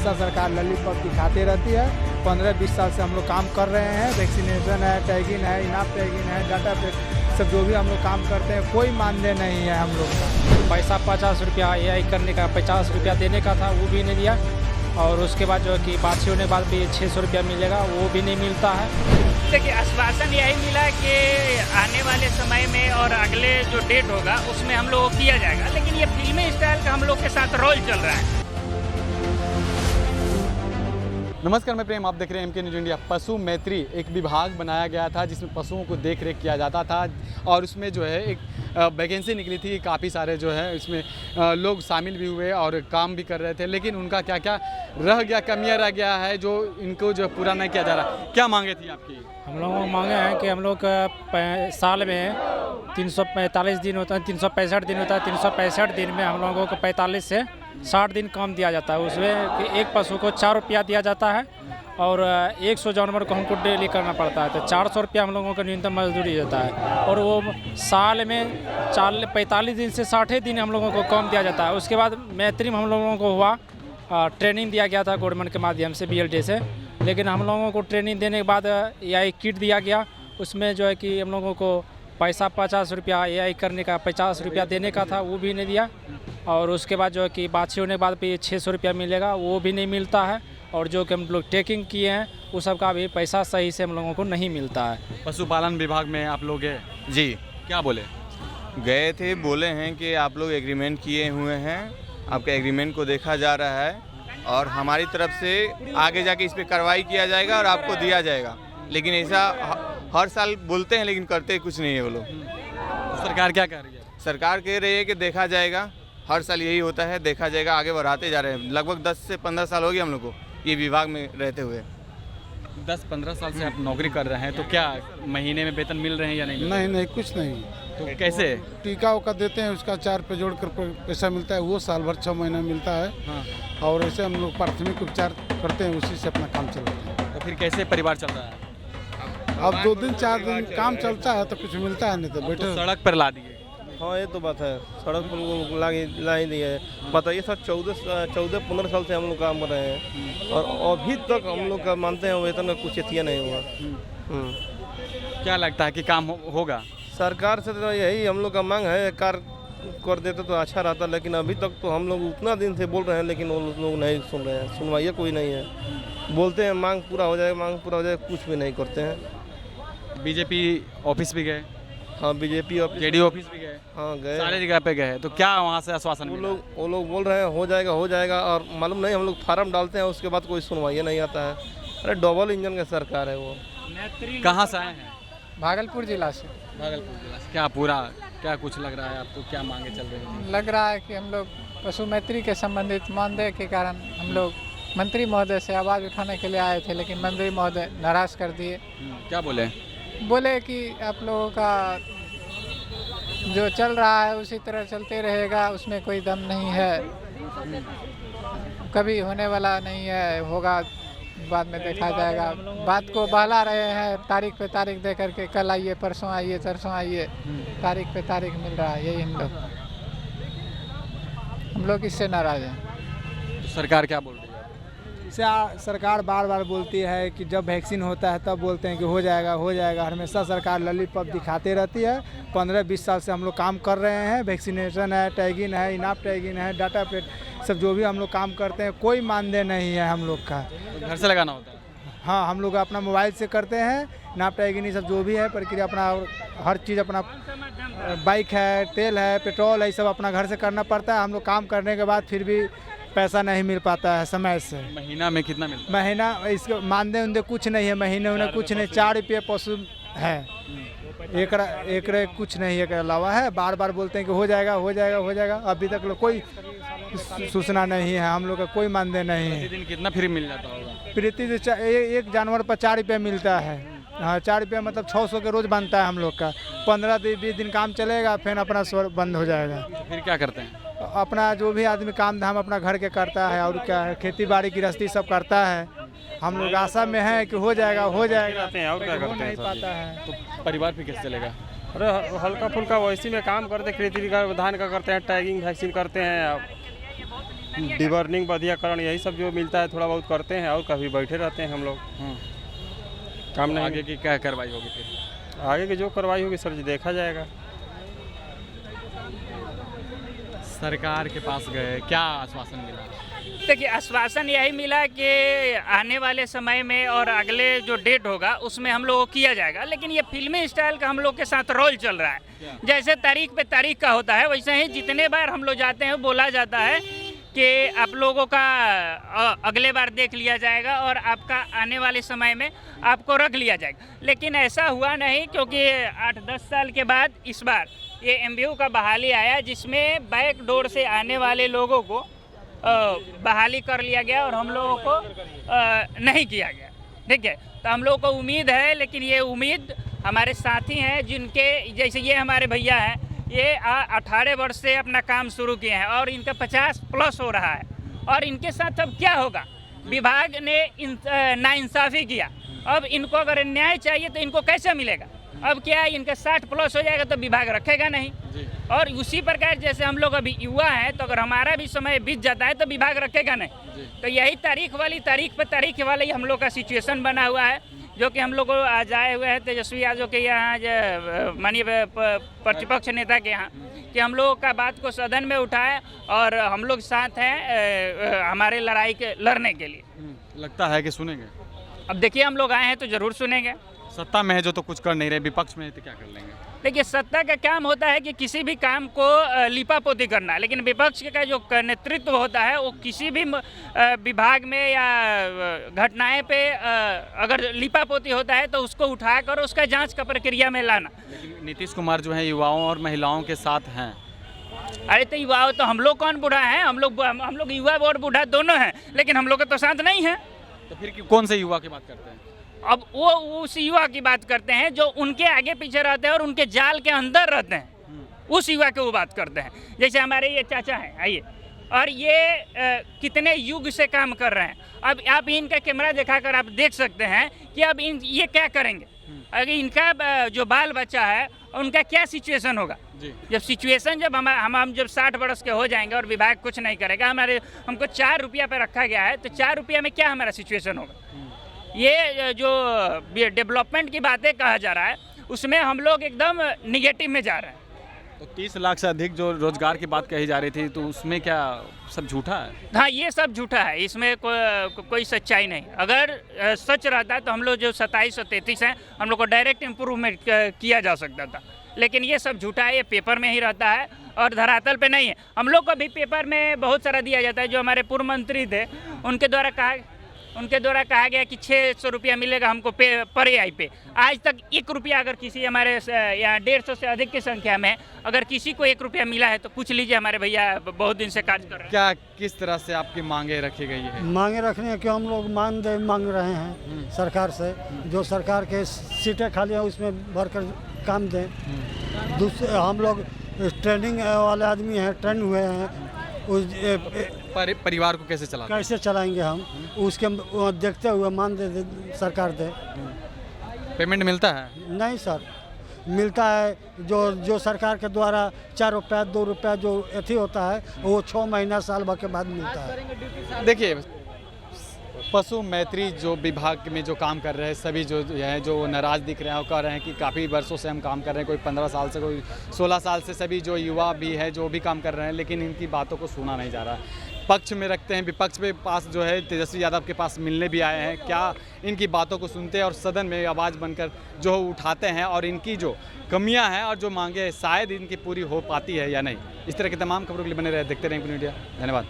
हमेशा सरकार लॉलीपॉप दिखाते रहती है। 15-20 साल से हम लोग काम कर रहे हैं। वैक्सीनेशन है, टैगिंग है, इनाफ टैगिंग है, डाटा पे सब जो भी हम लोग काम करते हैं, कोई मानदेय नहीं है हम लोग का। पैसा 50 रुपया AI करने का 50 रुपया देने का था, वो भी नहीं दिया। और उसके बाद जो है कि बात होने बाद भी 600 रुपया मिलेगा, वो भी नहीं मिलता है। देखिए, आश्वासन यही मिला कि आने वाले समय में और अगले जो डेट होगा उसमें हम लोग को किया जाएगा, लेकिन ये फिल्मी स्टाइल का हम लोग के साथ रोल चल रहा है। नमस्कार, मैं प्रेम, आप देख रहे हैं MK न्यूज इंडिया। पशु मैत्री एक विभाग बनाया गया था जिसमें पशुओं को देख रेख किया जाता था और उसमें जो है एक वैकेंसी निकली थी। काफ़ी सारे जो है इसमें लोग शामिल भी हुए और काम भी कर रहे थे, लेकिन उनका क्या क्या रह गया, कमियां रह गया है जो इनको जो पूरा नहीं किया जा रहा। क्या मांगे थी आपकी? हम लोगों को मांगे हैं कि हम लोग का साल में 345 दिन होता है, 365 दिन होता है। 365 दिन में हम लोगों को 45 से 60 दिन काम दिया जाता है। उसमें कि एक पशु को 4 रुपया दिया जाता है और 100 जानवर को हमको डेली करना पड़ता है, तो 400 रुपया हम लोगों को न्यूनतम मजदूरी देता है। और वो साल में 45 दिन से 60 दिन हम लोगों को काम दिया जाता है। उसके बाद मैत्री में हम लोगों को हुआ ट्रेनिंग दिया गया था गवर्नमेंट के माध्यम से, BLD से। लेकिन हम लोगों को ट्रेनिंग देने के बाद AI किट दिया गया। उसमें जो है कि हम लोगों को पैसा 50 रुपया AI करने का 50 रुपया देने का था, वो भी नहीं दिया। और उसके बाद जो है कि बात होने के बाद भी 600 रुपया मिलेगा, वो भी नहीं मिलता है। और जो कि हम लोग टेकिंग किए हैं वो सब का भी पैसा सही से हम लोगों को नहीं मिलता है। पशुपालन विभाग में आप लोग गए? जी क्या बोले? गए थे, बोले हैं कि आप लोग एग्रीमेंट किए हुए हैं, आपके एग्रीमेंट को देखा जा रहा है और हमारी तरफ से आगे जाके इस पर कार्रवाई किया जाएगा और आपको दिया जाएगा। लेकिन ऐसा हर साल बोलते हैं लेकिन करते कुछ नहीं है वो लोग। तो सरकार क्या कह रही है? सरकार कह रही है कि देखा जाएगा, हर साल यही होता है, देखा जाएगा, आगे बढ़ाते जा रहे हैं। लगभग 10 से 15 साल हो गए हम लोग को ये विभाग में रहते हुए। 10-15 साल से आप नौकरी कर रहे हैं, तो क्या महीने में वेतन मिल रहे हैं या नहीं? नहीं, कुछ नहीं। तो कैसे? टीका उका देते हैं, उसका 4 पे जोड़ कर पैसा मिलता है, वो साल भर 6 महीना मिलता है। हाँ। और ऐसे हम लोग प्राथमिक उपचार करते हैं, उसी से अपना काम चलाते हैं। तो फिर कैसे परिवार चल रहा है? अब 2 दिन 4 दिन काम चलता है तो कुछ मिलता है, नहीं तो तो बैठे। सड़क पर ला दिए। हाँ, ये तो बात है। सड़क पर ला ही दी है। बताइए सर, 14-15 साल से हम लोग काम कर रहे हैं और अभी तक हम लोग का मानते हैं वेतन का कुछ एथिया नहीं हुआ। क्या लगता है कि काम होगा? सरकार से तो यही हम लोग का मांग है, कार्य कर देते तो अच्छा रहता, लेकिन अभी तक तो हम लोग उतना दिन से बोल रहे हैं लेकिन वो लोग नहीं सुन रहे हैं। सुनवाइए कोई नहीं है। बोलते हैं मांग पूरा हो जाएगा, मांग पूरा हो जाएगा, कुछ भी नहीं करते हैं। BJP ऑफिस भी गए? हाँ, BJP ऑफिस, JDU ऑफिस भी गए? हाँ गए। सारे जगह पे गए, तो क्या वहाँ से आश्वासन वो मिला? लोग बोल रहे हैं हो जाएगा और मालूम नहीं, हम लोग फार्म डालते हैं, उसके बाद कोई सुनवाई नहीं आता है। अरे डबल इंजन का सरकार है वो। कहाँ से आए हैं? भागलपुर जिला से। भागलपुर जिला से। क्या कुछ लग रहा है आपको? क्या मांगे चल रही है? लग रहा है कि हम लोग पशु मैत्री के संबंधित मानदेय के कारण हम लोग मंत्री महोदय से आवाज़ उठाने के लिए आए थे, लेकिन मंत्री महोदय नाराज कर दिए। क्या बोले? बोले कि आप लोगों का जो चल रहा है उसी तरह चलते रहेगा, उसमें कोई दम नहीं है, कभी होने वाला नहीं है, होगा बाद में देखा जाएगा। बात को बहला रहे हैं, तारीख पे तारीख दे करके, कल आइए, परसों आइए, तरसों आइए, तारीख पे तारीख मिल रहा है। यही हम लोग इससे नाराज हैं। तो सरकार क्या बोल रही है? सरकार बार बार बोलती है कि जब वैक्सीन होता है तब बोलते हैं कि हो जाएगा। हमेशा सरकार लॉलीपॉप दिखाते रहती है। 15-20 साल से हम लोग काम कर रहे हैं। वैक्सीनेशन है, टैगिंग है, इनाफ टैगिंग है, डाटा पे सब जो भी हम लोग काम करते हैं, कोई मानदेय नहीं है हम लोग का। तो घर से लगाना होता है? हाँ, हम लोग अपना मोबाइल से करते हैं। इनाफ टैगिंग सब जो भी है प्रक्रिया, अपना हर चीज़, अपना बाइक है, तेल है, पेट्रोल है, सब अपना घर से करना पड़ता है। हम लोग काम करने के बाद फिर भी पैसा नहीं मिल पाता है समय से। महीना में कितना मिलता है? महीना इसका मानदेय उनदे कुछ नहीं है, महीने उन्हें कुछ नहीं। 4 रुपये पशु है, एक कुछ नहीं है के अलावा है। बार बार बोलते हैं कि हो जाएगा। अभी तक लोग कोई सूचना नहीं है, हम लोग का कोई मानदेय नहीं है। प्रतिदिन कितना फ्री मिल जाता होगा? प्रतिदिन एक जानवर पर 4 रुपये मिलता है। हाँ, 4 रुपये मतलब 600 के रोज़ बनता है हम लोग का। 15-20 दिन काम चलेगा, फिर अपना स्वर बंद हो जाएगा। फिर क्या करते हैं? अपना जो भी आदमी काम धाम अपना घर के करता है, और क्या है, खेती बाड़ी गृहस्थी सब करता है। हम लोग आशा में हैं कि हो जाएगा। और क्या करते नहीं हैं पाता है तो परिवार फिर कैसे चलेगा? अरे हल्का फुल्का वैसी में काम करते, खेती का धान का करते हैं, टैगिंग वैक्सीन करते हैं। डिबर्निंग बधियाकरण यही सब जो मिलता है थोड़ा बहुत करते हैं और कभी बैठे रहते हैं हम लोग। काम नहीं। आगे की क्या कार्रवाई होगी फिर? आगे की जो कार्रवाई होगी सर जी देखा जाएगा। सरकार के पास गए, क्या आश्वासन मिला? देखिए, आश्वासन यही मिला कि आने वाले समय में और अगले जो डेट होगा उसमें हम लोगों को किया जाएगा, लेकिन ये फिल्मी स्टाइल का हम लोग के साथ रोल चल रहा है। जैसे तारीख पे तारीख का होता है, वैसे ही जितने बार हम लोग जाते हैं बोला जाता है कि आप लोगों का अगले बार देख लिया जाएगा और आपका आने वाले समय में आपको रख लिया जाएगा, लेकिन ऐसा हुआ नहीं, क्योंकि 8-10 साल के बाद इस बार ये MBU का बहाली आया, जिसमें बैक डोर से आने वाले लोगों को बहाली कर लिया गया और हम लोगों को नहीं किया गया। ठीक है, तो हम लोगों को उम्मीद है, लेकिन ये उम्मीद हमारे साथी हैं जिनके, जैसे ये हमारे भैया हैं, ये 18 वर्ष से अपना काम शुरू किए हैं और इनका 50+ हो रहा है, और इनके साथ अब क्या होगा? विभाग ने नाइंसाफ़ी किया, अब इनको अगर न्याय चाहिए तो इनको कैसे मिलेगा? अब क्या है, इनका 60+ हो जाएगा तो विभाग रखेगा नहीं। और उसी प्रकार जैसे हम लोग अभी युवा हैं, तो अगर हमारा भी समय बीत जाता है तो विभाग रखेगा नहीं। तो यही तारीख पे तारीख वाला ही हम लोग का सिचुएशन बना हुआ है, जो कि हम लोग आज आए हुए हैं तेजस्वी यादव के यहाँ, माननीय प्रतिपक्ष नेता के यहाँ, कि हम लोगों का बात को सदन में उठाएं और हम लोग साथ हैं हमारे लड़ाई के लड़ने के लिए। लगता है कि सुनेंगे? अब देखिए, हम लोग आए हैं तो ज़रूर सुनेंगे। सत्ता में है जो तो कुछ कर नहीं रहे, विपक्ष में है तो क्या कर लेंगे? देखिए, सत्ता का काम होता है कि किसी भी काम को लिपापोती करना है, लेकिन विपक्ष का जो नेतृत्व होता है वो किसी भी विभाग में या घटनाएं पे अगर लिपापोती होता है तो उसको उठाकर उसका जांच का प्रक्रिया में लाना। लेकिन नीतीश कुमार जो है युवाओं और महिलाओं के साथ हैं। अरे तो युवा तो हम लोग कौन बूढ़ा है? हम लोग युवा और बूढ़ा दोनों हैं, लेकिन हम लोग तो साथ नहीं है। तो फिर कौन से युवा की बात करते हैं? अब वो उस युवा की बात करते हैं जो उनके आगे पीछे रहते हैं और उनके जाल के अंदर रहते हैं, उस युवा की वो बात करते हैं। जैसे हमारे ये चाचा हैं, आइए, और ये कितने युग से काम कर रहे हैं। अब आप इनका कैमरा दिखाकर आप देख सकते हैं कि अब ये क्या करेंगे। अगर इनका जो बाल बच्चा है उनका क्या सिचुएशन होगा जब सिचुएशन जब हम जब 60 वर्ष के हो जाएंगे और विभाग कुछ नहीं करेगा। हमको 4 रुपया पे रखा गया है, तो 4 रुपया में क्या हमारा सिचुएशन होगा? ये जो डेवलपमेंट की बातें कहा जा रहा है उसमें हम लोग एकदम निगेटिव में जा रहे हैं। तो 30 लाख से अधिक जो रोजगार की बात कही जा रही थी, तो उसमें क्या सब झूठा है? हाँ, ये सब झूठा है, इसमें कोई सच्चाई नहीं। अगर सच रहता तो हम लोग जो 27 और 33 हैं हम लोग को डायरेक्ट इम्प्रूवमेंट किया जा सकता था, लेकिन ये सब झूठा है। ये पेपर में ही रहता है और धरातल पे नहीं है। हम लोग को भी पेपर में बहुत सारा दिया जाता है। जो हमारे पूर्व मंत्री थे उनके द्वारा कहा गया कि 600 रुपया मिलेगा हमको पर AI पे। आज तक 1 रुपया अगर किसी हमारे यहाँ 150 से अधिक की संख्या में अगर किसी को 1 रुपया मिला है तो पूछ लीजिए। हमारे भैया बहुत दिन से कार्य कर रहे हैं। क्या किस तरह से आपकी मांगे रखी गई है? मांगे रखने के हम लोग मांग रहे हैं सरकार से, जो सरकार के सीटें खाली हैं उसमें भरकर काम दें। दूसरे हम लोग ट्रेनिंग वाले आदमी हैं, ट्रेन हुए हैं, उस परिवार को कैसे चलाएंगे हम, उसके देखते हुए मान दे सरकार दे। पेमेंट मिलता है? नहीं सर, मिलता है जो सरकार के द्वारा 4 रुपया 2 रुपया जो अथी होता है वो 6 महीना साल भर के बाद मिलता है। देखिए, पशु मैत्री जो विभाग में जो काम कर रहे हैं सभी जो हैं जो नाराज़ दिख रहे हैं और कह रहे हैं कि काफ़ी वर्षों से हम काम कर रहे हैं, कोई 15 साल से, कोई 16 साल से, सभी जो युवा भी है जो भी काम कर रहे हैं, लेकिन इनकी बातों को सुना नहीं जा रहा है। पक्ष में रखते हैं, विपक्ष के पास जो है तेजस्वी यादव के पास मिलने भी आए हैं, क्या इनकी बातों को सुनते हैं और सदन में आवाज़ बनकर जो उठाते हैं और इनकी जो कमियां हैं और जो मांगे शायद इनकी पूरी हो पाती है या नहीं। इस तरह की तमाम खबरों के लिए बने रहे, देखते रहें इंडिया। धन्यवाद।